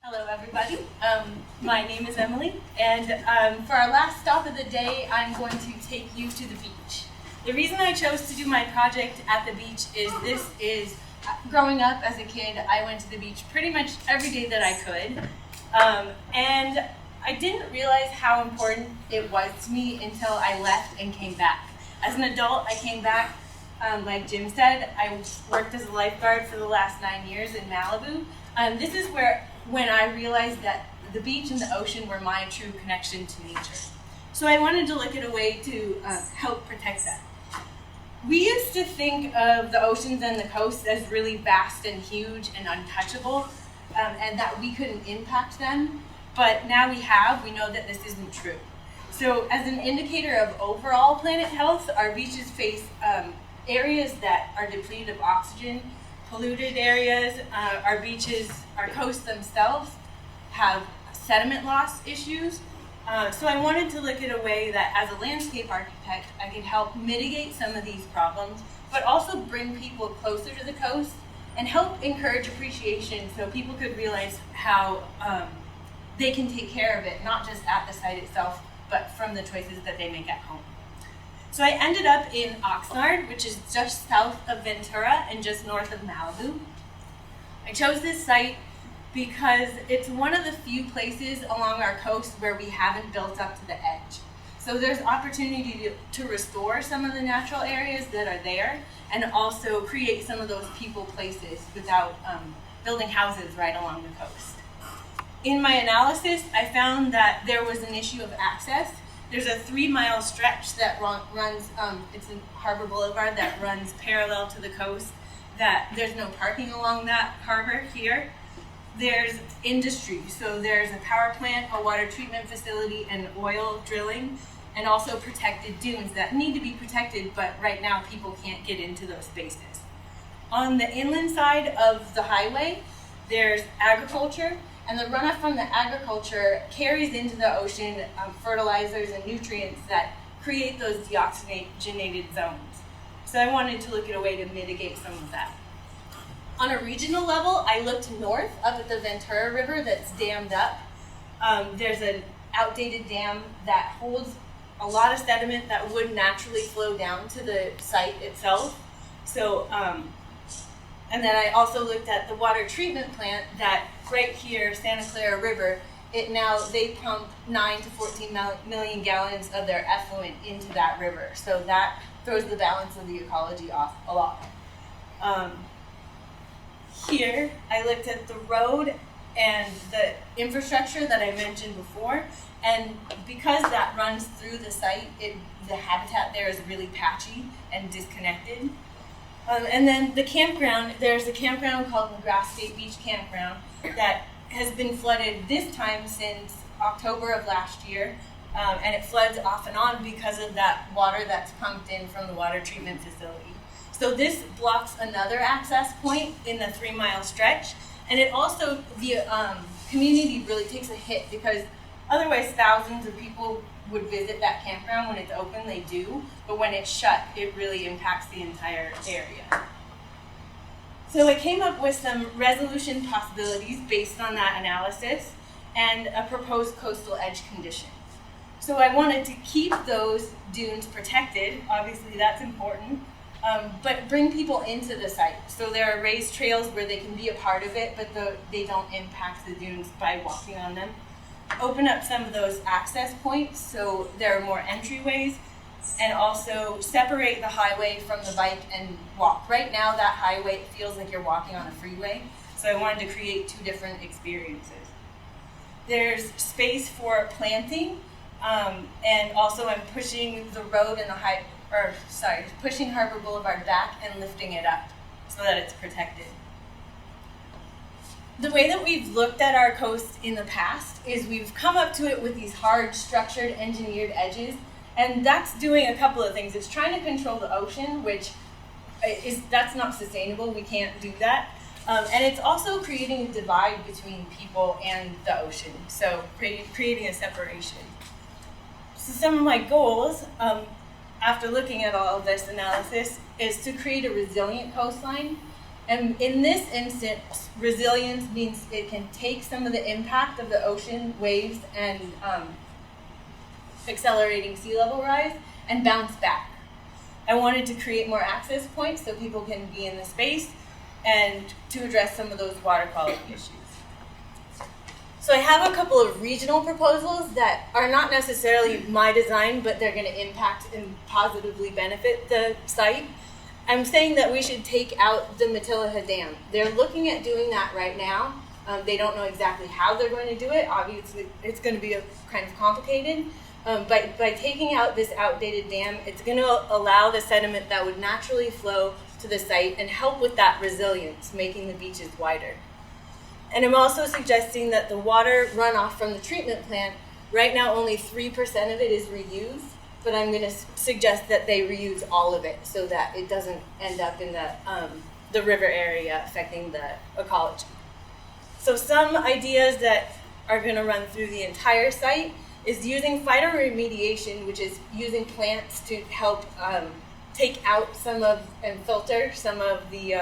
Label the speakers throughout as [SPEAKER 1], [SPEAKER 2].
[SPEAKER 1] Hello, everybody. My name is Emily, and for our last stop of the day, I'm going to take you to the beach. The reason I chose to do my project at the beach is growing up as a kid, I went to the beach pretty much every day that I could, and I didn't realize how important it was to me until I left and came back. As an adult, I came back, like Jim said, I worked as a lifeguard for the last 9 years in Malibu. This is when I realized that the beach and the ocean were my true connection to nature. So I wanted to look at a way to help protect that. We used to think of the oceans and the coasts as really vast and huge and untouchable, and that we couldn't impact them, but now we know that this isn't true. So as an indicator of overall planet health, our beaches face areas that are depleted of oxygen, polluted areas. Our beaches, our coasts themselves have sediment loss issues. So I wanted to look at a way that as a landscape architect, I can help mitigate some of these problems, but also bring people closer to the coast and help encourage appreciation so people could realize how they can take care of it, not just at the site itself, but from the choices that they make at home. So I ended up in Oxnard, which is just south of Ventura and just north of Malibu. I chose this site because it's one of the few places along our coast where we haven't built up to the edge. So there's opportunity to restore some of the natural areas that are there and also create some of those people places without building houses right along the coast. In my analysis, I found that there was an issue of access. There's a 3-mile stretch that runs, it's in Harbor Boulevard that runs parallel to the coast, that there's no parking along that harbor here. There's industry, so there's a power plant, a water treatment facility, and oil drilling, and also protected dunes that need to be protected, but right now people can't get into those spaces. On the inland side of the highway, there's agriculture, and the runoff from the agriculture carries into the ocean fertilizers and nutrients that create those deoxygenated zones. So I wanted to look at a way to mitigate some of that. On a regional level, I looked north up at the Ventura River that's dammed up. There's an outdated dam that holds a lot of sediment that would naturally flow down to the site itself. So, and then I also looked at the water treatment plant that right here, Santa Clara River, they pump 9 to 14 million gallons of their effluent into that river. So that throws the balance of the ecology off a lot. Here, I looked at the road and the infrastructure that I mentioned before, and because that runs through the site, the habitat there is really patchy and disconnected. And then the campground, there's a campground called McGrath State Beach Campground that has been flooded this time since October of last year, and it floods off and on because of that water that's pumped in from the water treatment facility. So this blocks another access point in the 3-mile stretch, and it also, the community really takes a hit because otherwise thousands of people would visit that campground. When it's open, they do, but when it's shut, it really impacts the entire area. So I came up with some resolution possibilities based on that analysis and a proposed coastal edge condition. So I wanted to keep those dunes protected, obviously that's important, but bring people into the site. So there are raised trails where they can be a part of it, but they don't impact the dunes by walking on them. Open up some of those access points so there are more entryways, and also separate the highway from the bike and walk. Right now that highway feels like you're walking on a freeway, so I wanted to create 2 different experiences. There's space for planting, and also I'm pushing the road and pushing Harbor Boulevard back and lifting it up so that it's protected. The way that we've looked at our coast in the past is we've come up to it with these hard, structured, engineered edges, and that's doing a couple of things. It's trying to control the ocean, which that's not sustainable. We can't do that. And it's also creating a divide between people and the ocean, so creating a separation. So some of my goals, after looking at all of this analysis, is to create a resilient coastline And in this instance, resilience means it can take some of the impact of the ocean waves and accelerating sea level rise and bounce back. I wanted to create more access points so people can be in the space and to address some of those water quality issues. So I have a couple of regional proposals that are not necessarily my design, but they're going to impact and positively benefit the site. I'm saying that we should take out the Matilaha Dam. They're looking at doing that right now. They don't know exactly how they're going to do it. Obviously, it's going to be kind of complicated. By taking out this outdated dam, it's going to allow the sediment that would naturally flow to the site and help with that resilience, making the beaches wider. And I'm also suggesting that the water runoff from the treatment plant, right now only 3% of it is reused, but I'm going to suggest that they reuse all of it so that it doesn't end up in the river area affecting the ecology. So some ideas that are going to run through the entire site is using phytoremediation, which is using plants to help take out some of and filter some of the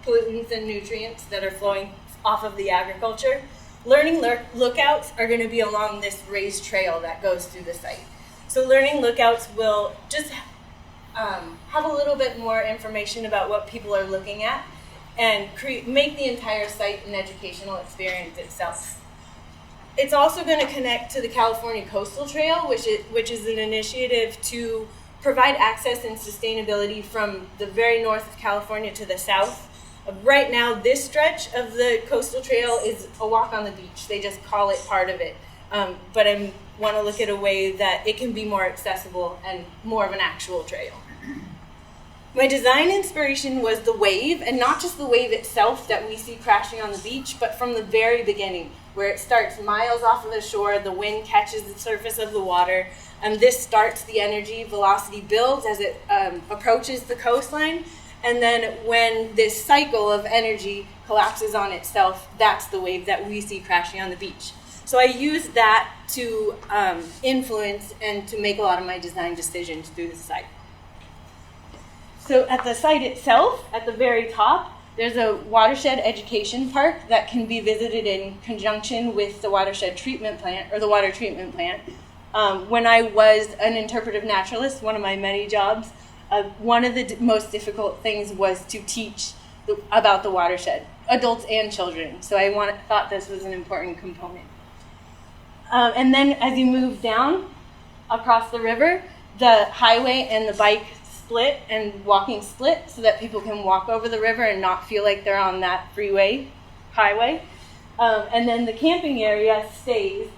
[SPEAKER 1] pollutants and nutrients that are flowing off of the agriculture. Learning lookouts are going to be along this raised trail that goes through the site. So learning lookouts will just have a little bit more information about what people are looking at and make the entire site an educational experience itself. It's also going to connect to the California Coastal Trail, which is an initiative to provide access and sustainability from the very north of California to the south. Right now, this stretch of the coastal trail is a walk on the beach. They just call it part of it. But I want to look at a way that it can be more accessible and more of an actual trail. My design inspiration was the wave, and not just the wave itself that we see crashing on the beach, but from the very beginning, where it starts miles off of the shore, the wind catches the surface of the water, and this starts the energy, velocity builds as it approaches the coastline, and then when this cycle of energy collapses on itself, that's the wave that we see crashing on the beach. So I used that to influence and to make a lot of my design decisions through the site. So at the site itself, at the very top, there's a watershed education park that can be visited in conjunction with the watershed treatment plant, or the water treatment plant. When I was an interpretive naturalist, one of my many jobs, one of the most difficult things was to teach about the watershed, adults and children. So I thought this was an important component. And then as you move down across the river, the highway and the bike split and walking split so that people can walk over the river and not feel like they're on that highway. And then the camping area stays.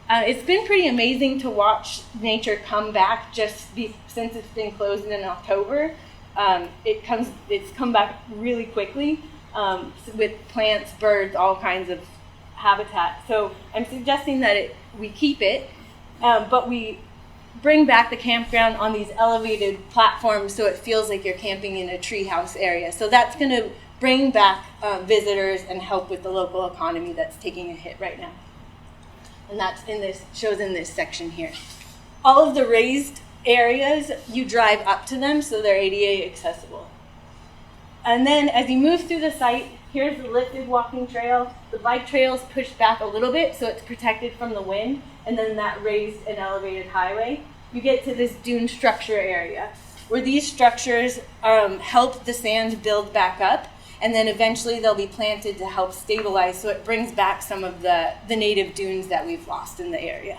[SPEAKER 1] It's been pretty amazing to watch nature come back since it's been closed in October. It's come back really quickly with plants, birds, all kinds of habitat. So I'm suggesting that we keep it, but we bring back the campground on these elevated platforms so it feels like you're camping in a treehouse area. So that's going to bring back visitors and help with the local economy that's taking a hit right now. And that's shows in this section here. All of the raised areas, you drive up to them, so they're ADA accessible. And then as you move through the site, here's the lifted walking trail. The bike trail's pushed back a little bit, so it's protected from the wind, and then that raised and elevated highway. You get to this dune structure area, where these structures help the sand build back up, and then eventually they'll be planted to help stabilize, so it brings back some of the native dunes that we've lost in the area.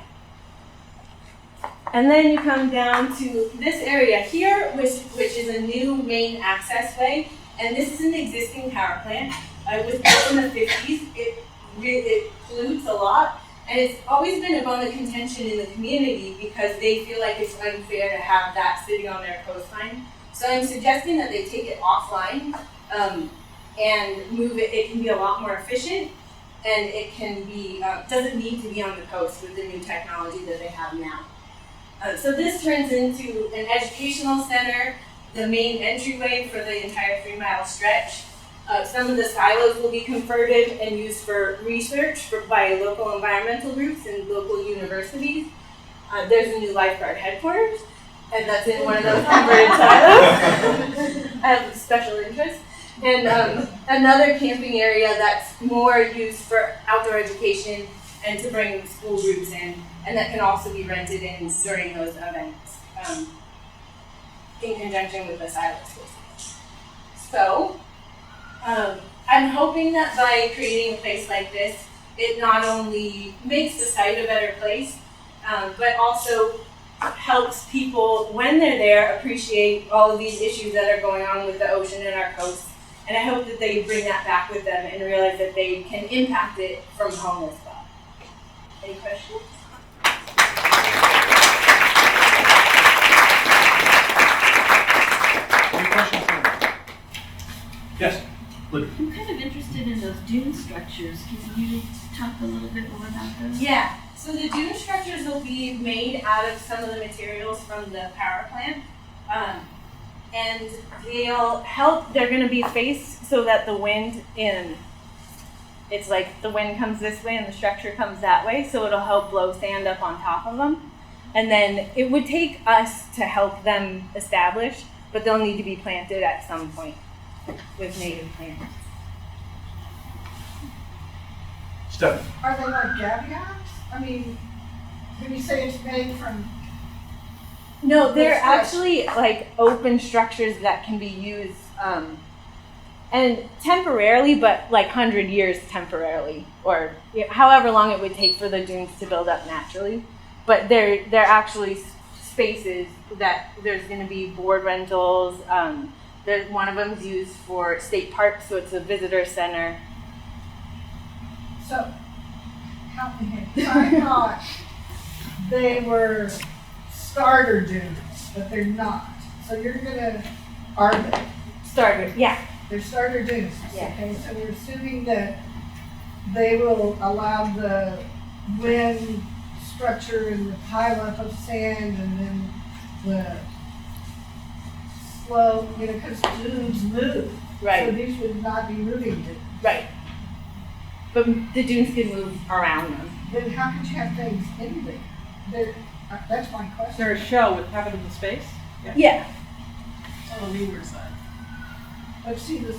[SPEAKER 1] And then you come down to this area here, which is a new main access way, and this is an existing power plant. It was built in the 50s. It pollutes a lot, and it's always been a bone of contention in the community because they feel like it's unfair to have that sitting on their coastline. So I'm suggesting that they take it offline and move it. It can be a lot more efficient, and it can be doesn't need to be on the coast with the new technology that they have now. So this turns into an educational center, the main entryway for the entire 3-mile stretch. Some of the silos will be converted and used for research by local environmental groups and local universities. There's a new lifeguard headquarters, and that's in one of those converted silos of special interest. And another camping area that's more used for outdoor education and to bring school groups in, and that can also be rented in during those events in conjunction with the Silas School. So, I'm hoping that by creating a place like this, it not only makes the site a better place, but also helps people, when they're there, appreciate all of these issues that are going on with the ocean and our coast. And I hope that they bring that back with them and realize that they can impact it from home as well. Any questions?
[SPEAKER 2] Any questions? Yes, Libby.
[SPEAKER 3] I'm kind of interested in those dune structures. Can you talk a little bit more about those?
[SPEAKER 1] Yeah, so the dune structures will be made out of some of the materials from the power plant. And they'll help, they're going to be faced so that the wind it's like the wind comes this way and the structure comes that way, so it'll help blow sand up on top of them. And then it would take us to help them establish, but they'll need to be planted at some point with native plants.
[SPEAKER 2] Stephanie.
[SPEAKER 4] Are they like gabions? I mean, when you say it's made from...
[SPEAKER 1] No, they're actually like open structures that can be used and temporarily, but like 100 years temporarily, or however long it would take for the dunes to build up naturally. But they're actually spaces that there's going to be board rentals. One of them is used for state parks, so it's a visitor center.
[SPEAKER 4] So, help me here. I thought they were starter dunes, but they're not. So are they?
[SPEAKER 1] Starter, yeah.
[SPEAKER 4] They're starter dunes.
[SPEAKER 1] Yeah.
[SPEAKER 4] Okay, so we're assuming that they will allow the wind structure and the pileup of sand and then the slope, because dunes move.
[SPEAKER 1] Right.
[SPEAKER 4] So these would not be moving dunes.
[SPEAKER 1] Right. But the dunes can move around them.
[SPEAKER 4] Then how could you have things in there? That's my question.
[SPEAKER 5] Is there a show with habitable space?
[SPEAKER 1] Yeah.
[SPEAKER 5] On the leeward side.
[SPEAKER 4] But see, the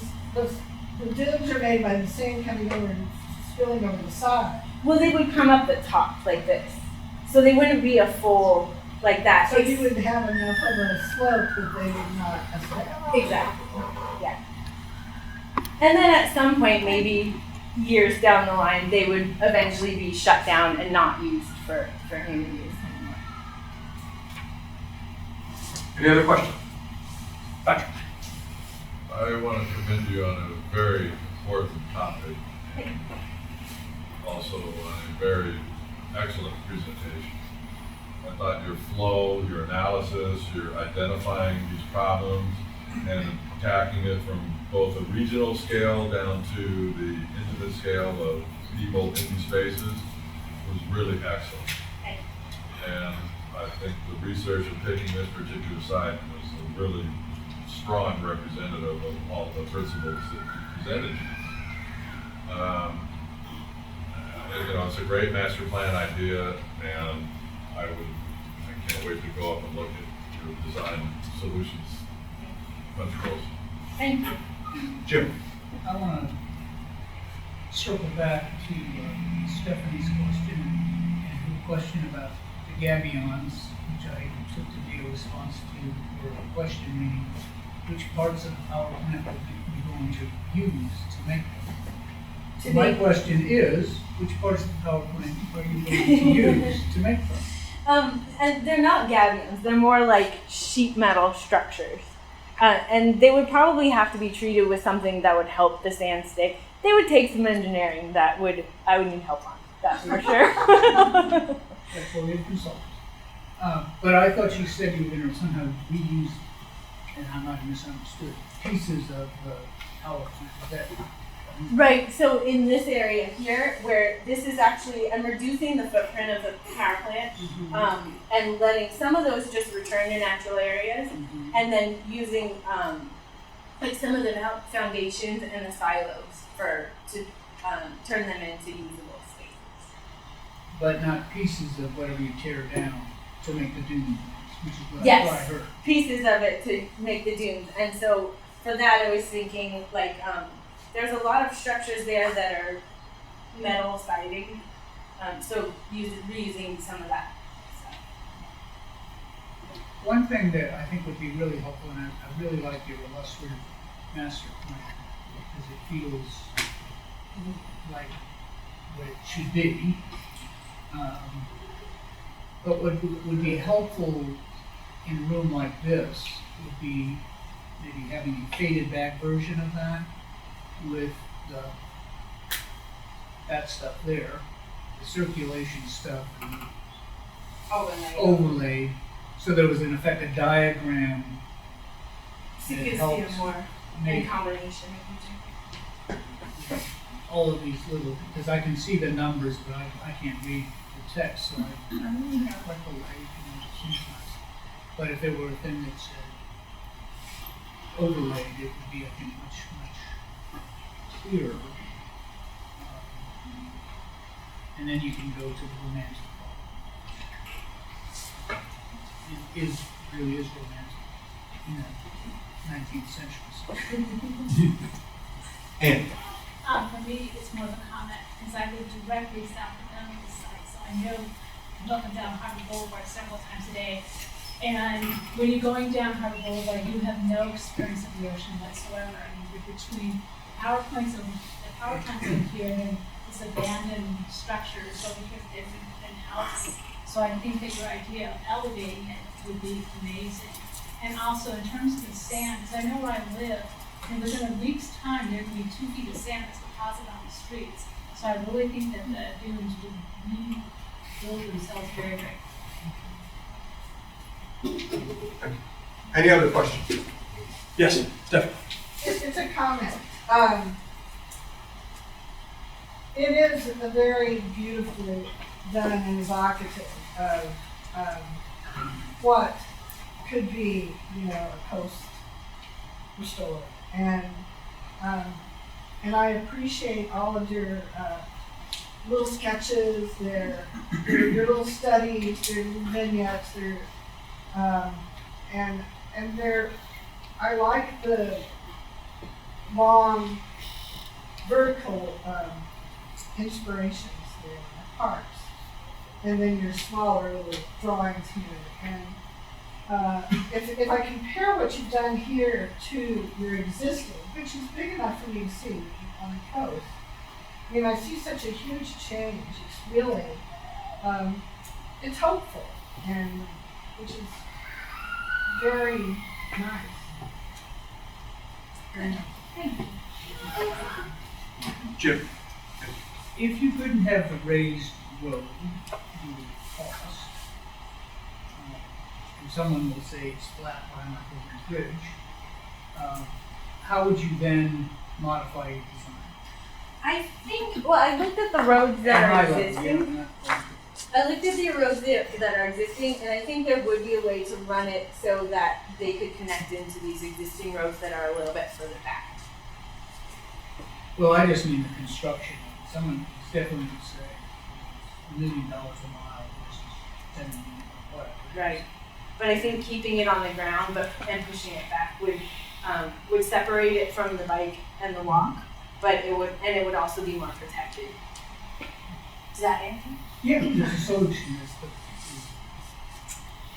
[SPEAKER 4] dunes are made by the sand coming over and spilling over the side.
[SPEAKER 1] Well, they would come up the top like this. So they wouldn't be a full, like that.
[SPEAKER 4] So you wouldn't have enough of a slope that they would not establish.
[SPEAKER 1] Exactly, yeah. And then at some point, maybe years down the line, they would eventually be shut down and not used for human use anymore.
[SPEAKER 2] Any other questions? Patrick.
[SPEAKER 6] I want to commend you on a very important topic, and also on a very excellent presentation. I thought your flow, your analysis, your identifying these problems and attacking it from both a regional scale down to the intimate scale of people in these spaces was really excellent. And I think the research in picking this particular site was a really strong representative of all the principles that you presented. It's a great master plan idea, and I can't wait to go up and look at your design solutions much closer.
[SPEAKER 1] Thank you.
[SPEAKER 2] Jim.
[SPEAKER 7] I want to circle back to Stephanie's question and her question about the gabions, which I took to be a response to or a question, meaning which parts of the power plant are we going to use to make them? So my question is, which parts of the power plant are you going to use to make them?
[SPEAKER 1] And they're not gabions, they're more like sheet metal structures. And they would probably have to be treated with something that would help the sand stick. They would take some engineering that I would need help on, that's for sure.
[SPEAKER 7] That's what we consult. But I thought you said you were going to somehow reuse, and I might have misunderstood, pieces of the power plant. Is that
[SPEAKER 1] Right, so in this area here, where this is actually, I'm reducing the footprint of the power plant, and letting some of those just return to natural areas, and then using like some of the foundations and the silos to turn them into usable spaces.
[SPEAKER 7] But not pieces of whatever you tear down to make the dunes, which is what I
[SPEAKER 1] Yes,
[SPEAKER 7] heard.
[SPEAKER 1] pieces of it to make the dunes, and so for that I was thinking like there's a lot of structures there that are metal siding, so reusing some of that stuff.
[SPEAKER 7] One thing that I think would be really helpful, and I really like your illustrative master plan, because it feels like what it should be. But what would be helpful in a room like this would be maybe having a faded back version of that with that stuff there, the circulation stuff and overlaid. So there was in effect a diagram
[SPEAKER 1] So you
[SPEAKER 7] that
[SPEAKER 1] can see
[SPEAKER 7] helps
[SPEAKER 1] it more in
[SPEAKER 7] make
[SPEAKER 1] combination.
[SPEAKER 7] all of these little, because I can see the numbers, but I can't read the text, so I really have like a light, it seems nice. But if there were a thing that said overlaid, it would be, I think, much clearer. And then you can go to the romantic part. It really is romantic in the 19th century.
[SPEAKER 2] And
[SPEAKER 8] For me, it's more of a comment, because I live directly south of this site, so I know I'm up and down Harvard Boulevard several times a day. And when you're going down Harvard Boulevard, you have no experience of the ocean whatsoever. I mean, you're between the power plants over here and then this abandoned structures over here and houses. So I think that your idea of elevating it would be amazing. And also in terms of the sand, because I know where I live, and within a week's time, there can be 2 feet of sand that's deposited on the streets. So I really think that the dunes would rebuild themselves very, very quickly.
[SPEAKER 2] any other questions? Yes, Stephanie.
[SPEAKER 4] It's a comment. It is a very beautifully done and evocative of what could be, a post restore. And I appreciate all of your little sketches, your little studies, your little vignettes, and I like the long vertical inspirations there in the parks, and then your smaller little drawings here. And if I compare what you've done here to your existing, which is big enough for me to see on the coast, I see such a huge change. It's really, it's hopeful, and which is very nice. Very nice.
[SPEAKER 8] Thank you.
[SPEAKER 2] Jim.
[SPEAKER 7] If you couldn't have the raised road due to cost, and someone will say it's flat, why not go bridge? How would you then modify your design?
[SPEAKER 1] I think, I looked at the roads that
[SPEAKER 7] At
[SPEAKER 1] are
[SPEAKER 7] high level,
[SPEAKER 1] existing.
[SPEAKER 7] yeah, not-
[SPEAKER 1] I looked at the roads that are existing, and I think there would be a way to run it so that they could connect into these existing roads that are a little bit further back.
[SPEAKER 7] Well, I just mean the construction. Someone definitely would say $1 million a mile versus $10 million, whatever.
[SPEAKER 1] Right. But I think keeping it on the ground and pushing it back would separate it from the bike and the walk, but it would also be more protected. Does that answer?
[SPEAKER 7] Yeah, there's a solution.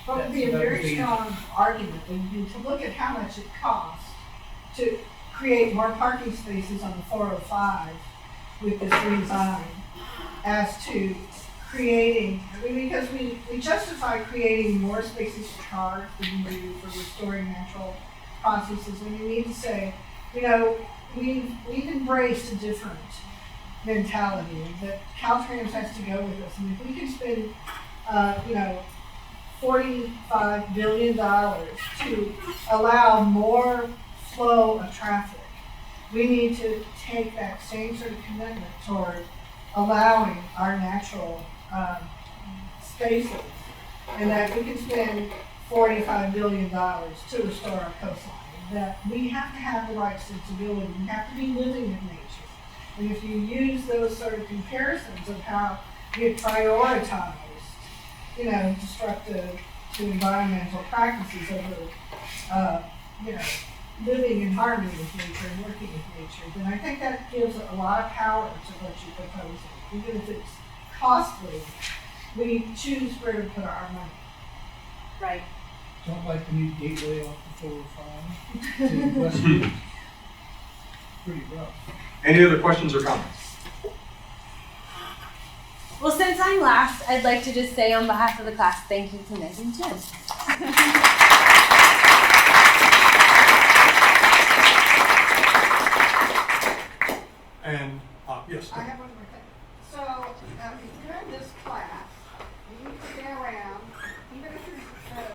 [SPEAKER 4] But it would be a very strong argument would be to look at how much it costs to create more parking spaces on the 405 with this redesign as to creating, because we justify creating more spaces for cars than we do for restoring natural processes. And you need to say, we've embraced a different mentality that Caltrans has to go with us. And if we can spend, $45 billion to allow more flow of traffic, we need to take that same sort of commitment toward allowing our natural spaces, and that we can spend $45 billion to restore our coastline. That we have to have the right sensibility. We have to be living in nature. And if you use those sort of comparisons of how you prioritize, destructive to environmental practices over, living in harmony with nature and working with nature, then I think that gives a lot of power to what you're proposing. Even if it's costly, we choose where to put our money.
[SPEAKER 1] Right.
[SPEAKER 7] Don't like the new gateway off the 405 to Westwood. Pretty rough.
[SPEAKER 2] Any other questions or comments?
[SPEAKER 1] Well, since I'm last, I'd like to just say on behalf of the class, thank you to Meg and Jen.
[SPEAKER 2] And, yes.
[SPEAKER 4] I have one more